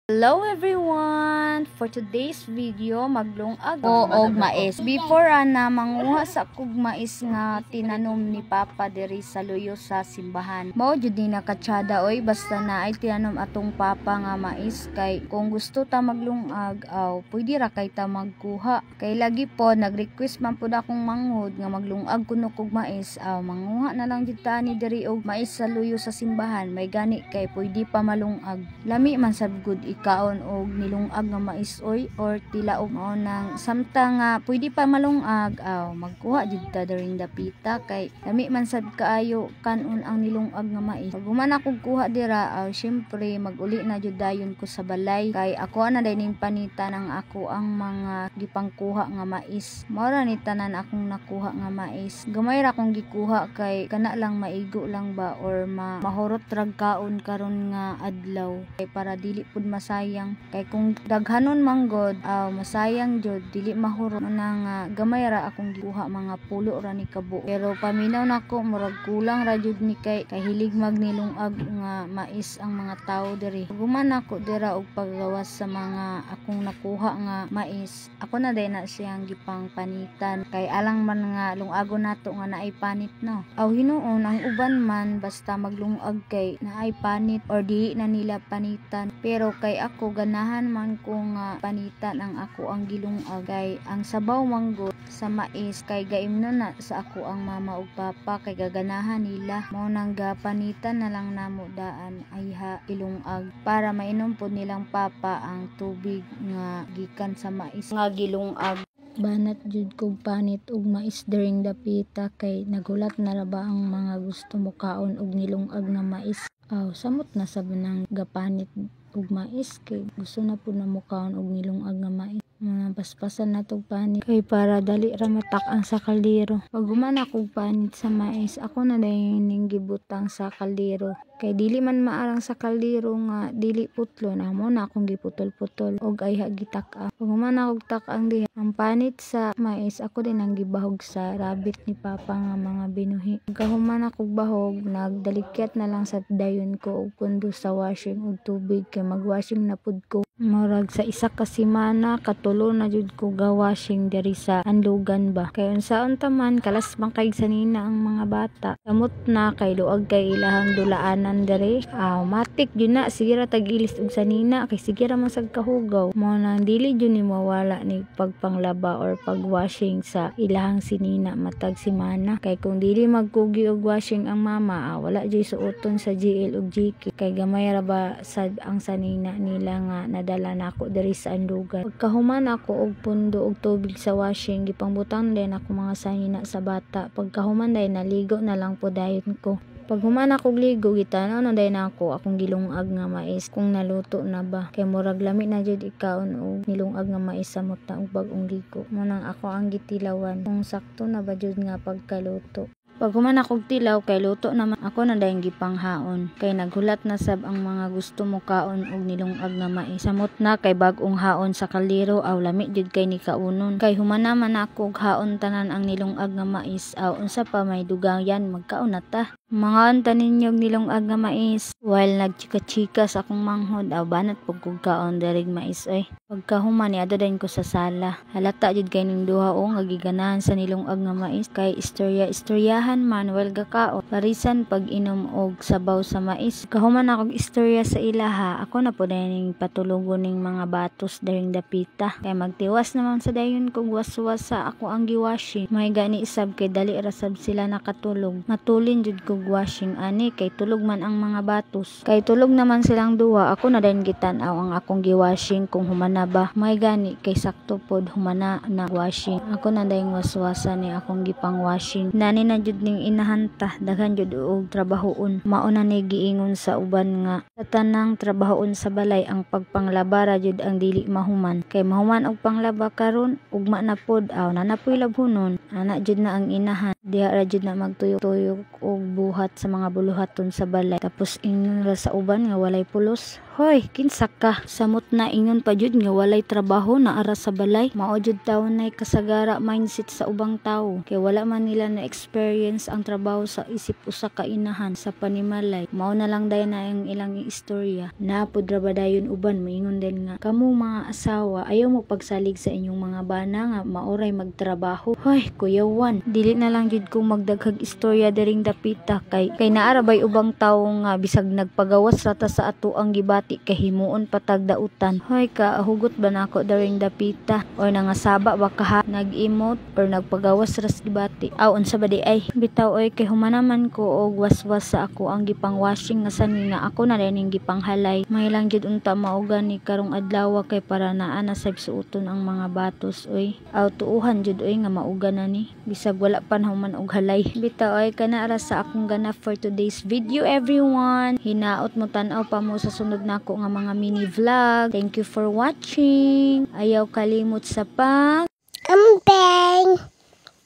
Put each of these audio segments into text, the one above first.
Hello everyone! For today's video, maglungag og mais. Before na manguha sa kog mais nga tinanom ni Papa diri sa luyo sa simbahan. Mao jud ni nakatsada oy, basta na ay tinanom atong Papa nga mais kay kung gusto ta maglungag aw pwede ra kay ta magkuha. Kay lagi po nag-request man pud akong manghud nga maglungag kuno kog mais. Aw manguha na lang jud ta ni diri og mais sa luyo sa simbahan. May gani kay pwede pa malungag. Lami man sab gud kaon og nilungag nga mais oy or tilaog mao nang samtang nga pwede pa malungag magkuha jud ta during dapita kay lami man sad kaayo kanon ang nilungag nga mais. Pag human ako kuha dira syempre maguli na jud dayon ko sa balay kay ako na dining panita ng ako ang mga gipangkuha nga mais. Mao ra ni tanan akong nakuha nga mais. Gamay ra akong gikuha kay kana lang maigo lang ba or mahurot rag kaon karon nga adlaw kay para dili pud masayang kay kung daghanon manggod masayang jud dili mahurot nang gamay ra akong gikuha mga pulo ra ni kabo pero paminaw nako murag kulang ra jud ni kay hilig magnilungag nga mais ang mga tawo diri. Guman ako dira og paggawas sa mga akong nakuha nga mais. Ako na day na siyang gipang panitan kay alang man nga lungagon nato nga naay panit no. Aw hinuon ang uban man basta maglungag kay naay panit or dili na nila panitan pero kay ako ganahan man ko nga panitan ang ako ang gilungag kay ang sabaw manggod sa mais kay gaimnon na sa ako ang mama ug papa kay gaganahan nila mao nang gapanitan na lang namo daan ayha ilungag para mainom pod nilang papa ang tubig nga gikan sa mais nga gilungag. Banat jud kog panit og mais during dapita kay nagulat na ra ba ang mga gusto mo kaon og nilungag na mais. Samot na sab nang gapanit og mais kay gusto na pud na mo kaon og nilungag nga mais. Mga paspasan na tog panit kay para dali ra matak-ang sa kaldero. Pag human akong panit sa mais, ako na ning gibutang sa kaldero kay dili man maarang sa kaldero nga dili putlo na mo na akong giputol-putol og ayha gitak-ang. Pag human akong tak-ang diha ang panit sa mais, ako din ang gibahog sa rabbit ni Papa nga mga binuhi. Pagkahuman akong bahog, nagdalikyat na lang sa dayon ko og pundo sa washing og tubig kay magwashing na pud ko. Murag sa isa ka semana katulo na jud ko ga-washing diri sa andugan ba. Kay unsaon ta man kalas bang kay sanina ang mga bata. Samot na kay luag kay ilahang dulaanan diri. Matik jud na sige ra tag-ilis og sanina kay sige ra man sad kahugaw. Mao nang dili jud ni mawala ni pagpanglaba or pagwashing sa ilahang sinina matag semana. Kay kung dili magkugi og washing ang mama wala jud suoton sa GL ug GK kay gamay ra ba sad ang sanina nila nga dala nako diri sa andugan. Pagkahuman ako og pundo og tubig sa washing, gipangbutang din ako mga sanina sa bata. Pagkahuman day naligo na lang po dayon ko. Pag human ako ligo gitanaw na day nako akong gilungag nga mais kung naluto na ba. Kay murag lami na jud ikaon og nilungag nga mais samot na og bag-ong ligo. Manang ako ang gitilawan kung sakto na ba jud nga pagkaluto. Pag human akong tilaw kay luto naman ako na dayong gipanghaon kay naghulat na sab ang mga gusto mo kaon og nilungag nga mais. Samot na kay bag-ong haon sa kaldero lami jud kay ni kaunon kay human naman ako og haon tanan ang nilungag nga mais unsa pa may dugangan magkaon na ta. Mga tanin ninyog nilungag nga mais while nagchika-chika sa akong manghod banat pug kog kaon dirig mais oy. Pagkahuman ni adto dayon ko sa sala. Halata jud kay ning duha nga giganahan sa nilungag nga mais kay istoryahan man while gakaon parisan pag inom og sabaw sa mais. Kahuman akong istorya sa ilaha ako na po ning patulogon ning mga batos daring dapita kay magtiwas naman sa dayon kog waswas sa ako ang giwashing. May gani isab kay dali ra sab sila nakatulog. Matulin jud kog washing ani kay tulog man ang mga batos. Kay tulog naman silang duha ako na din gitan-aw ang akong giwashing kung humana ba. May gani kay sakto pod humana na washing. Ako na dayong waswasan ni akong gipang washing. Nani na jud ning inahanta daghan jud og trabahoon. Mao na ni giingon sa uban nga sa tanang trabahoon sa balay ang pagpanglaba ra jud ang dili mahuman. Kay mahuman og panglaba karon ugma na pod nanapoy labhonon. Ana jud na ang inahan. Diha ra jud na magtuyok-tuyok og buhat sa mga buluhaton sa balay. Tapos ingon ra sa uban nga walay pulos. Hoy, kinsa ka? Samot na ingon pa jud nga walay trabaho na ara sa balay. Mao jud tawo nay kasagara mindset sa ubang tawo. Kay wala man nila na experience ang trabaho sa isip usa ka inahan sa panimalay. Mao na lang dayon na ang ilang istorya. Napud ra ba dayon uban moingon din nga kamo mga asawa ayaw mo pagsalig sa inyong mga bana nga maoray magtrabaho. Hoy, Kuya Juan, dili na lang jud kong magdaghag istorya diring dapita kay naara bay ubang tawo nga bisag nagpagawas rata sa ato ang gibati kay himuon patag dautan. Hoy ka, hugot ba nako daring dapita or nangasaba ba ka nag-emote or nagpagawas ras gibati? Aw unsa ba di ay? Bitaw oy kay humanaman ko og waswas sa ako ang gipang washing nga sani nga ako na rin gipanghalay. May lang jud unta maugan ni karong adlaw kay para naa na sa suoton ang mga batos oy. Aw tuuhan jud oy nga maugan na ni bisag wala pa human og halay. Bitaw oy kana ra sa akong ganap for today's video everyone. Hinaot mo tan-aw pa mo sa sunod na ako nga mga mini vlog. Thank you for watching. Ayaw kalimot sa pag Ambeng.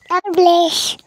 God bless.